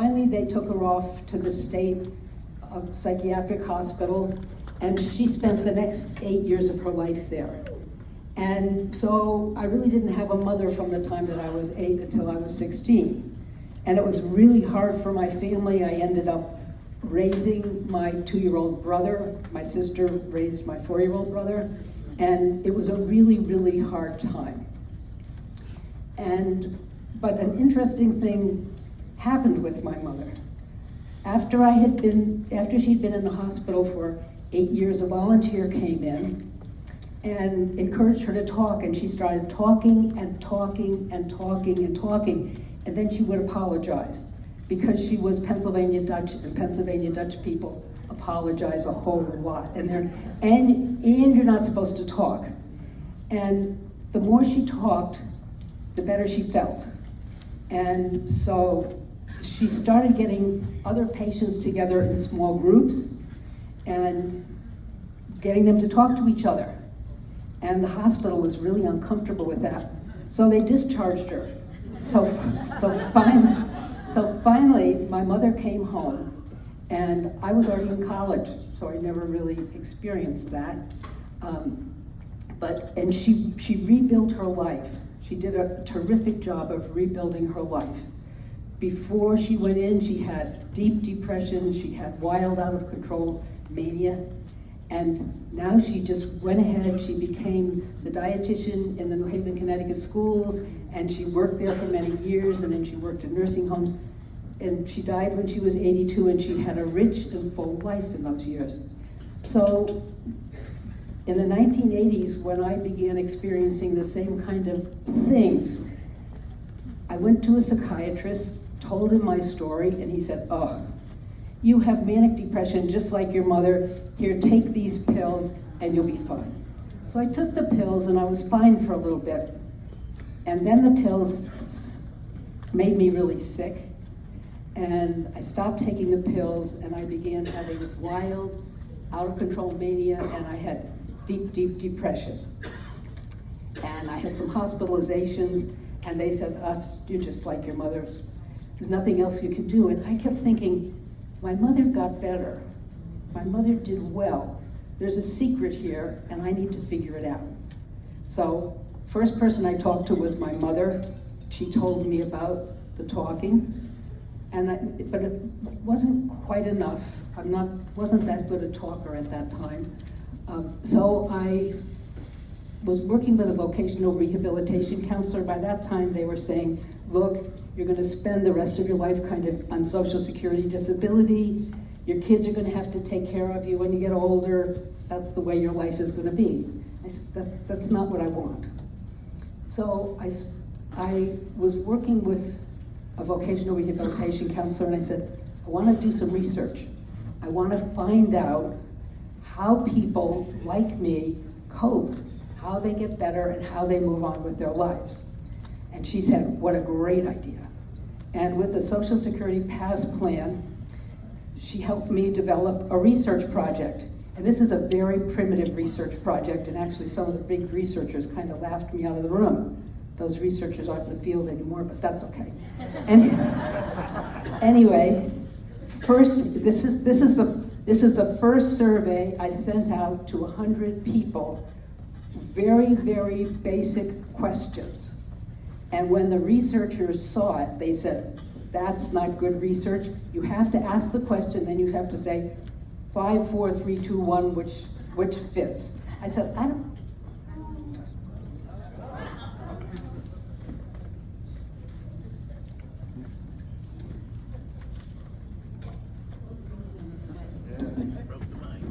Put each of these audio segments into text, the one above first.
finally they took her off to the state psychiatric hospital, and she spent the next 8 years of her life there. And so I really didn't have a mother from the time that I was 8 until I was 16. And it was really hard for my family. I ended up raising my 2-year-old brother. My sister raised my 4-year-old brother. And it was a really, really hard time. But an interesting thing happened with my mother. After she'd been in the hospital for 8 years, a volunteer came in and encouraged her to talk, and she started talking and talking and talking and talking, and then she would apologize because she was Pennsylvania Dutch, and Pennsylvania Dutch people apologize a whole lot, and you're not supposed to talk. And the more she talked, the better she felt. And so she started getting other patients together in small groups and getting them to talk to each other. And the hospital was really uncomfortable with that. So they discharged her. So finally, my mother came home, and I was already in college, so I never really experienced that. And she rebuilt her life. She did a terrific job of rebuilding her life. Before she went in, she had deep depression, she had wild, out of control mania, and now she just went ahead. She became the dietitian in the New Haven, Connecticut schools, and she worked there for many years, and then she worked in nursing homes. And she died when she was 82, and she had a rich and full life in those years. So in the 1980s, when I began experiencing the same kind of things, I went to a psychiatrist, told him my story, and he said, "Oh, you have manic depression just like your mother. Here, take these pills and you'll be fine." So I took the pills and I was fine for a little bit. And then the pills made me really sick. And I stopped taking the pills and I began having wild, out of control mania, and I had deep, deep depression. And I had some hospitalizations, and they said, "You're just like your mother. There's nothing else you can do." And I kept thinking, my mother got better. My mother did well. There's a secret here, and I need to figure it out. So, first person I talked to was my mother. She told me about the talking, but it wasn't quite enough. Wasn't that good a talker at that time. So I was working with a vocational rehabilitation counselor. By that time, they were saying, "Look, you're going to spend the rest of your life kind of on Social Security disability. Your kids are going to have to take care of you when you get older. That's the way your life is going to be." I said, that's not what I want. So I was working with a vocational rehabilitation counselor, and I said, "I want to do some research. I want to find out how people like me cope, how they get better, and how they move on with their lives." And she said, "What a great idea." And with the Social Security PAS plan, she helped me develop a research project. And this is a very primitive research project, and actually some of the big researchers kind of laughed me out of the room. Those researchers aren't in the field anymore, but that's okay. And anyway, first, this is the first survey I sent out to 100 people. Very, very basic questions. And when the researchers saw it, they said, "That's not good research. You have to ask the question, then you have to say 5, 4, 3, 2, 1, which fits." I said, "I don't."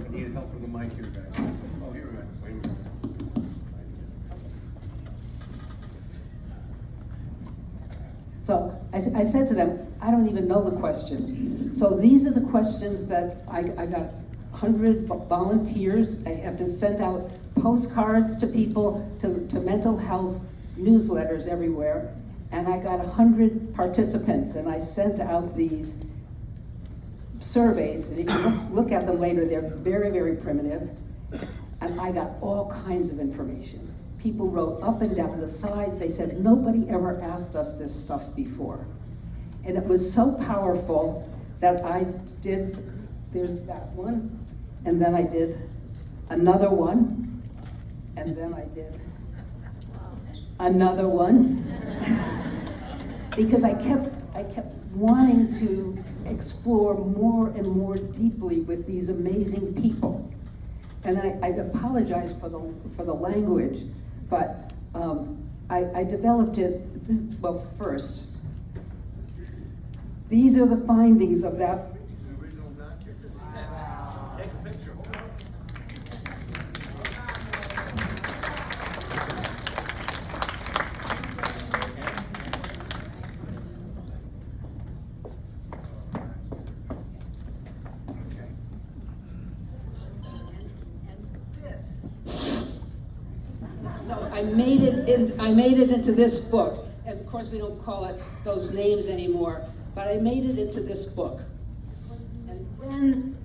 I need help with the mic here, guys. Oh, here we go. Wait a minute. So I said to them, "I don't even know the questions." So these are the questions that I got 100 volunteers. I have to send out postcards to people, to mental health newsletters everywhere. And I got 100 participants, and I sent out these surveys. And if you look at them later, they're very, very primitive. And I got all kinds of information. People wrote up and down the sides. They said, "Nobody ever asked us this stuff before." And it was so powerful that I did, there's that one, and then I did another one, and then I did another one. Because I kept wanting to explore more and more deeply with these amazing people. And I apologize for the language, but I developed it, well, first. These are the findings of that. The original document. Wow. Take a picture. So I made it into this book. And of course we don't call it those names anymore, but I made it into this book. And then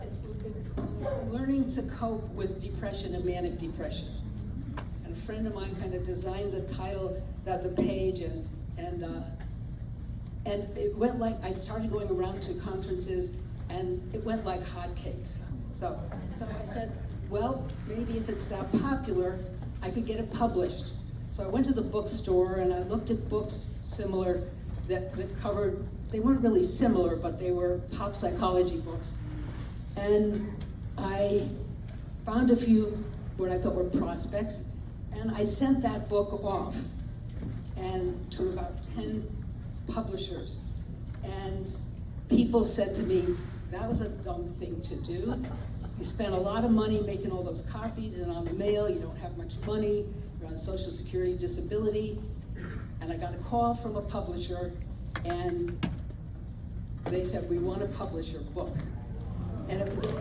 it's learning to cope with depression and manic depression. And a friend of mine kind of designed the title, the page, and it went like, I started going around to conferences, and it went like hotcakes. So I said, well, maybe if it's that popular, I could get it published. So I went to the bookstore and I looked at books similar that covered, they weren't really similar, but they were pop psychology books. And I found a few what I thought were prospects, and I sent that book off and to about 10 publishers. And people said to me, that was a dumb thing to do. You spent a lot of money making all those copies and on the mail, you don't have much money, you're on Social Security disability. And I got a call from a publisher, and they said, we want to publish your book. And it was an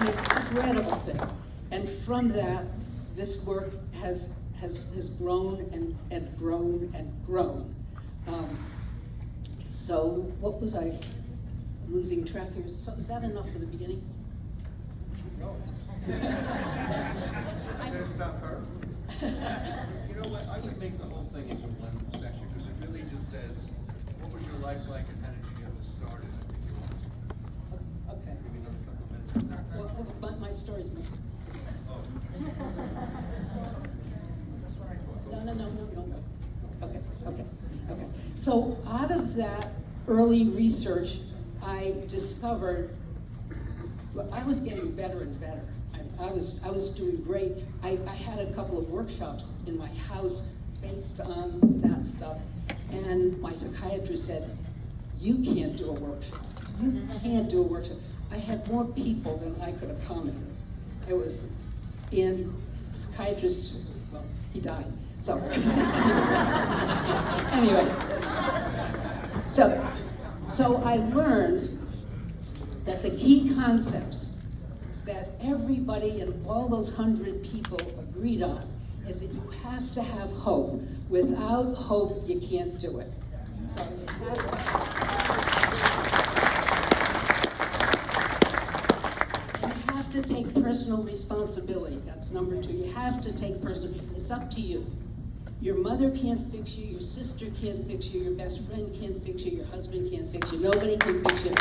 incredible thing. And from that, this work has grown and grown and grown. So what was I losing track here? So is that enough for the beginning? No. I'm gonna stop her. You know what, I would make the whole thing into one section, because it really just says, what was your life like and how did you get this started? I think you want Okay. to give me another couple minutes on that. Well, but my story's Oh. No. Okay. So out of that early research, I discovered, well, I was getting better and better. I was doing great. I had a couple of workshops in my house based on that stuff. And my psychiatrist said, you can't do a workshop. You can't do a workshop. I had more people than I could accommodate. It was, and psychiatrist, well, he died. So, anyway, so I learned that the key concepts that everybody and all those 100 people agreed on is that you have to have hope. Without hope, you can't do it. So you have to take personal responsibility. That's number 2. You have to take personal, it's up to you. Your mother can't fix you, your sister can't fix you, your best friend can't fix you, your husband can't fix you, nobody can fix you.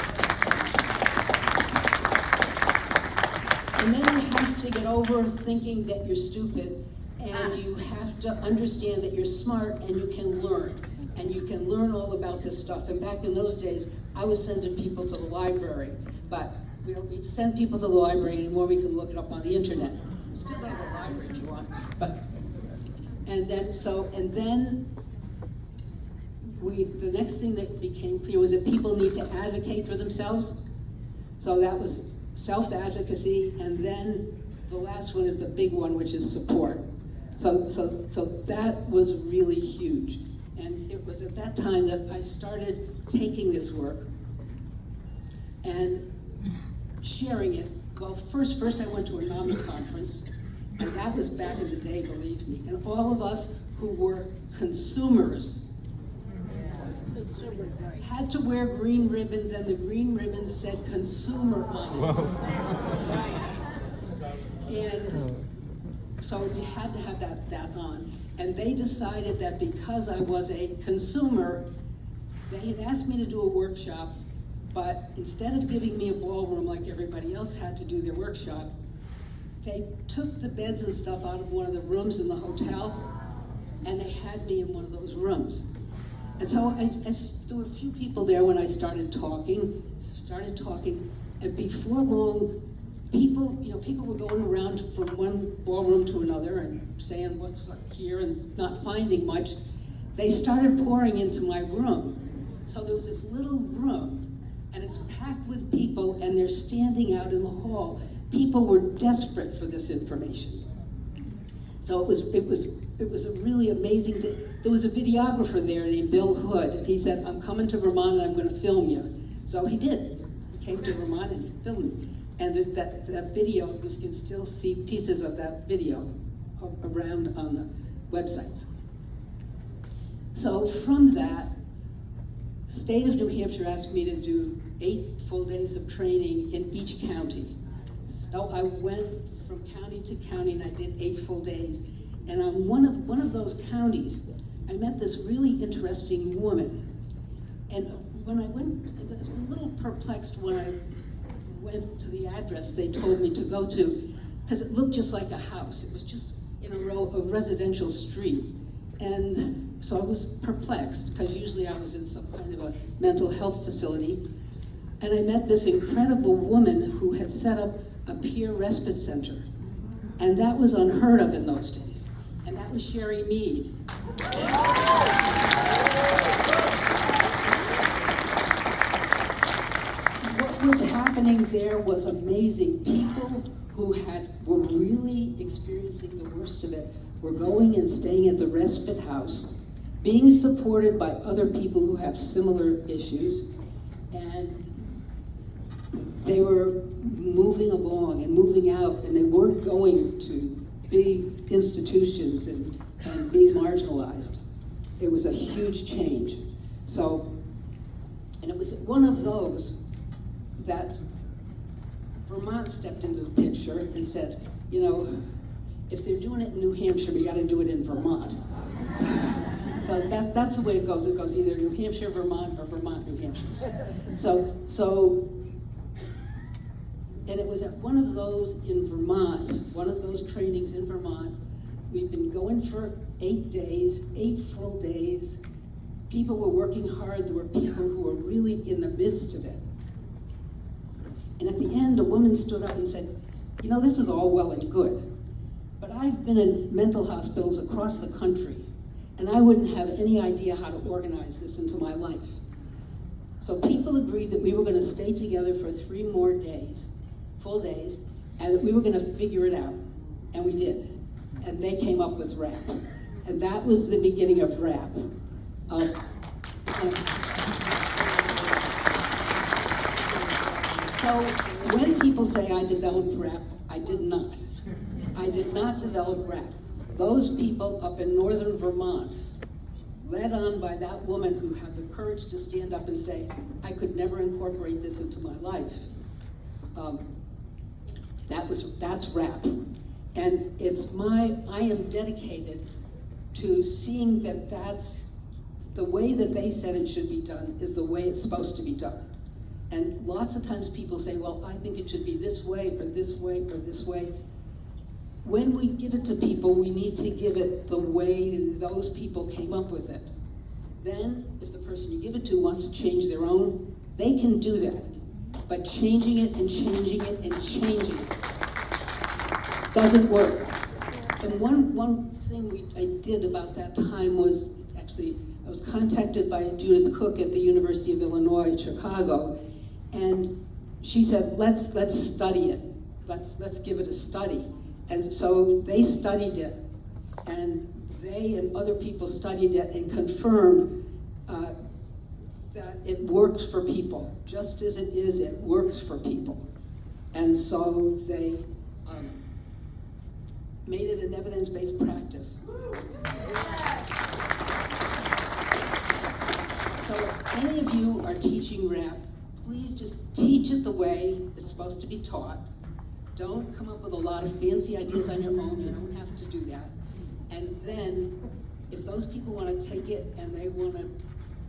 And then you have to get over thinking that you're stupid, and you have to understand that you're smart and you can learn. And you can learn all about this stuff. And back in those days, I was sending people to the library, but we don't need to send people to the library anymore, we can look it up on the internet. Still go to the library if you want, but. And then the next thing that became clear was that people need to advocate for themselves. So that was self-advocacy, and then the last one is the big one, which is support. So that was really huge. And it was at that time that I started taking this work and sharing it. Well, first I went to a NAMI conference, and that was back in the day, believe me. And all of us who were consumers had to wear green ribbons, and the green ribbons said consumer on it. And So you had to have that on. And they decided that because I was a consumer, they had asked me to do a workshop, but instead of giving me a ballroom like everybody else had to do their workshop, they took the beds and stuff out of one of the rooms in the hotel, and they had me in one of those rooms. And so there were a few people there when I started talking, and before long, people were going around from one ballroom to another and saying what's here and not finding much. They started pouring into my room. So there was this little room, and it's packed with people, and they're standing out in the hall. People were desperate for this information. So it was a really amazing thing. There was a videographer there named Bill Hood, and he said, "I'm coming to Vermont and I'm going to film you." So he did. He came to Vermont and he filmed me. And that video, you can still see pieces of that video around on the websites. So from that, State of New Hampshire asked me to do 8 full days of training in each county. So I went from county to county and I did 8 full days. And on one of those counties, I met this really interesting woman. And when I went, I was a little perplexed when I went to the address they told me to go to, because it looked just like a house. It was just in a residential street. And so I was perplexed, because usually I was in some kind of a mental health facility. And I met this incredible woman who had set up a peer respite center. And that was unheard of in those days. And that was Sherry Mead. What was happening there was amazing. People who were really experiencing the worst of it were going and staying at the respite house, being supported by other people who have similar issues, and they were moving along and moving out, and they weren't going to big institutions and being marginalized. It was a huge change. So, and it was one of those that Vermont stepped into the picture and said, you know, if they're doing it in New Hampshire, we got to do it in Vermont. So that's the way it goes. It goes either New Hampshire, Vermont, or Vermont, New Hampshire. So, and it was at one of those in Vermont, one of those trainings in Vermont. We've been going for 8 days, 8 full days. People were working hard. There were people who were really in the midst of it. And at the end, a woman stood up and said, you know, this is all well and good, but I've been in mental hospitals across the country, and I wouldn't have any idea how to organize this into my life. So people agreed that we were going to stay together for 3 more days, full days, and that we were going to figure it out. And we did. And they came up with RAP. And that was the beginning of RAP. So when people say I developed RAP, I did not. I did not develop RAP. Those people up in northern Vermont, led on by that woman who had the courage to stand up and say, I could never incorporate this into my life. That's RAP. And I am dedicated to seeing that that's the way that they said it should be done is the way it's supposed to be done. And lots of times people say, well, I think it should be this way, or this way, or this way. When we give it to people, we need to give it the way those people came up with it. Then, if the person you give it to wants to change their own, they can do that. But changing it and changing it and changing it doesn't work. And one thing I did about that time was, actually, I was contacted by Judith Cook at the University of Illinois at Chicago, and she said, let's study it. Let's give it a study. And so they studied it, and they and other people studied it and confirmed that it works for people. Just as it is, it works for people. And so they made it an evidence-based practice. So if any of you are teaching RAP, please just teach it the way it's supposed to be taught. Don't come up with a lot of fancy ideas on your own. You don't have to do that. And then, if those people want to take it and they want to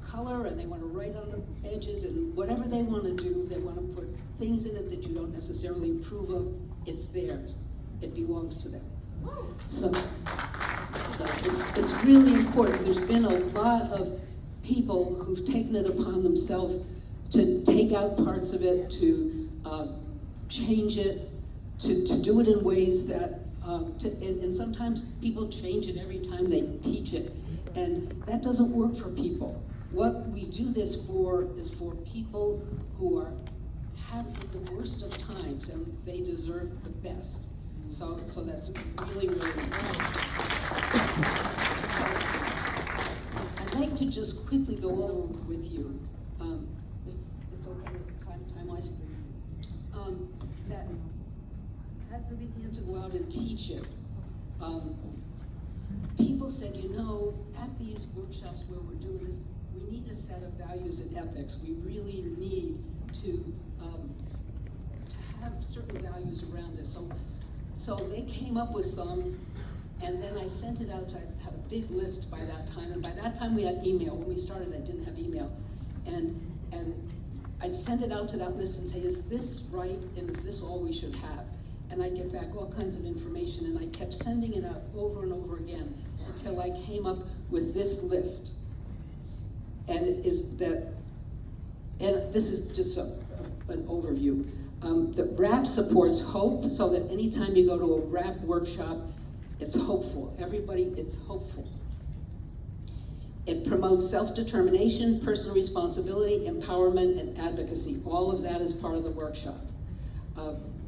color and they want to write on the edges and whatever they want to do, they want to put things in it that you don't necessarily approve of, it's theirs. It belongs to them. So it's really important. There's been a lot of people who've taken it upon themselves to take out parts of it, to change it, to do it in ways that, and sometimes people change it every time they teach it, and that doesn't work for people. What we do this for is for people who have the worst of times, and they deserve the best. So that's really, really important. I'd like to just quickly go over with you, if it's okay time-wise, that as we began to go out and teach it, people said, at these workshops where we're doing this, we need a set of values and ethics. We really need to have certain values around this. So they came up with some, and then I sent it out. I had a big list by that time, and by that time we had email. When we started, I didn't have email. And I'd send it out to that list and say, is this right, and is this all we should have? And I'd get back all kinds of information, and I kept sending it out over and over again until I came up with this list. And this is just an overview. The RAP supports hope, so that anytime you go to a RAP workshop, it's hopeful. Everybody, it's hopeful. It promotes self-determination, personal responsibility, empowerment, and advocacy. All of that is part of the workshop.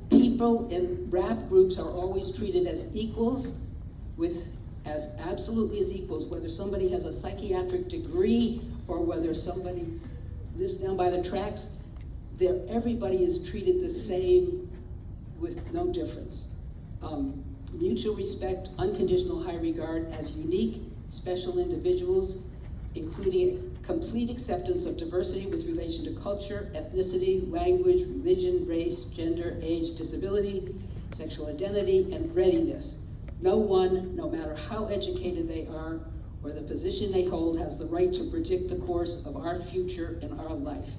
People in RAP groups are always treated as equals, as absolutely as equals, whether somebody has a psychiatric degree or whether somebody lives down by the tracks. Everybody is treated the same with no difference. Mutual respect, unconditional high regard as unique, special individuals, including complete acceptance of diversity with relation to culture, ethnicity, language, religion, race, gender, age, disability, sexual identity, and readiness. No one, no matter how educated they are or the position they hold, has the right to predict the course of our future and our life.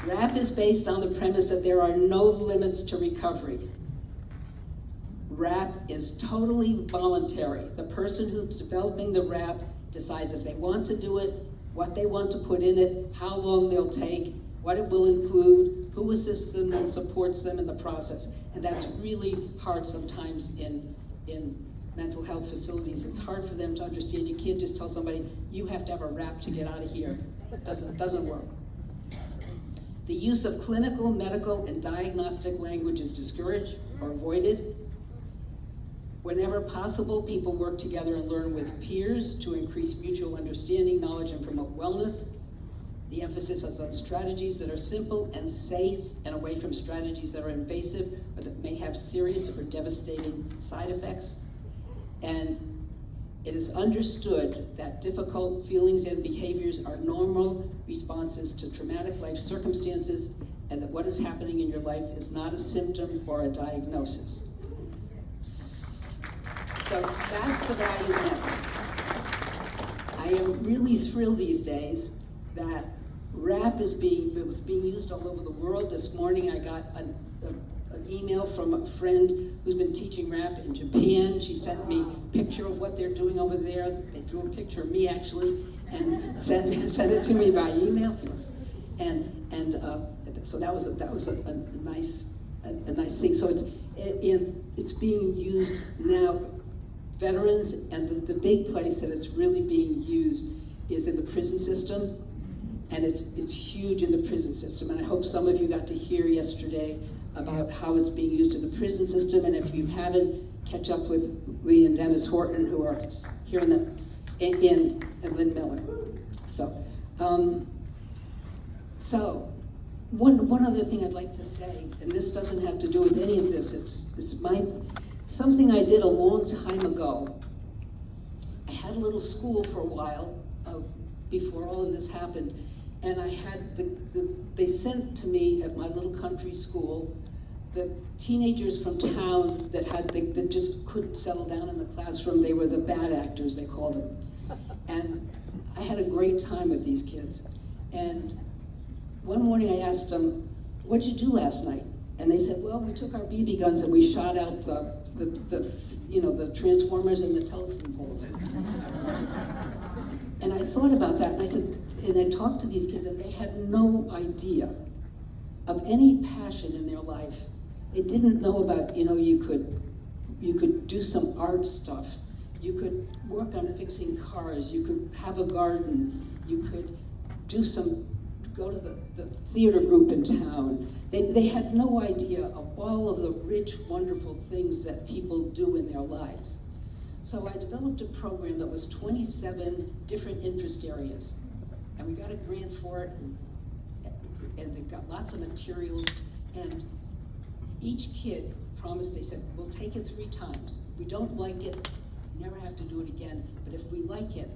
RAP is based on the premise that there are no limits to recovery. RAP is totally voluntary. The person who's developing the RAP decides if they want to do it, what they want to put in it, how long they'll take, what it will include, who assists them and supports them in the process. And that's really hard sometimes in mental health facilities. It's hard for them to understand. You can't just tell somebody, you have to have a RAP to get out of here. It doesn't work. The use of clinical, medical, and diagnostic language is discouraged or avoided. Whenever possible, people work together and learn with peers to increase mutual understanding, knowledge, and promote wellness. The emphasis is on strategies that are simple and safe and away from strategies that are invasive or that may have serious or devastating side effects. And it is understood that difficult feelings and behaviors are normal responses to traumatic life circumstances, and that what is happening in your life is not a symptom or a diagnosis. So that's the values and ethics. I am really thrilled these days that RAP was being used all over the world. This morning I got an email from a friend who's been teaching RAP in Japan. She sent me a picture of what they're doing over there. They drew a picture of me actually and sent it to me by email. And so that was a nice thing. So it's being used now. Veterans, and the big place that it's really being used is in the prison system, and it's huge in the prison system. And I hope some of you got to hear yesterday about how it's being used in the prison system. And if you haven't, catch up with Lee and Dennis Horton, who are here and Lynn Miller. So one other thing I'd like to say, and this doesn't have to do with any of this. It's something I did a long time ago. I had a little school for a while before all of this happened, And I had they sent to me at my little country school the teenagers from town that just couldn't settle down in the classroom. They were the bad actors, they called them. And I had a great time with these kids. And one morning I asked them, "What'd you do last night?" And they said, "Well, we took our BB guns and we shot out the transformers and the telephone poles." And I thought about that, and I said, and I talked to these kids, and they had no idea of any passion in their life. They didn't know about, you could do some art stuff. You could work on fixing cars. You could have a garden. You could go to the theater group in town. They had no idea of all of the rich, wonderful things that people do in their lives. So I developed a program that was 27 different interest areas. And we got a grant for it, and they got lots of materials, and each kid promised, they said, "We'll take it 3 times. If we don't like it, we never have to do it again. But if we like it,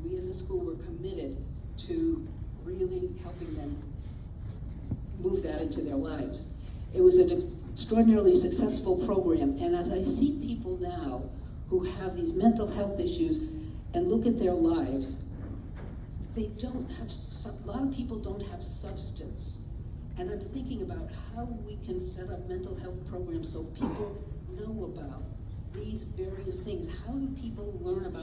we as a school were committed to really helping them move that into their lives." It was an extraordinarily successful program, and as I see people now who have these mental health issues and look at their lives, they don't have, a lot of people don't have substance. And I'm thinking about how we can set up mental health programs so people know about these various things. How do people learn about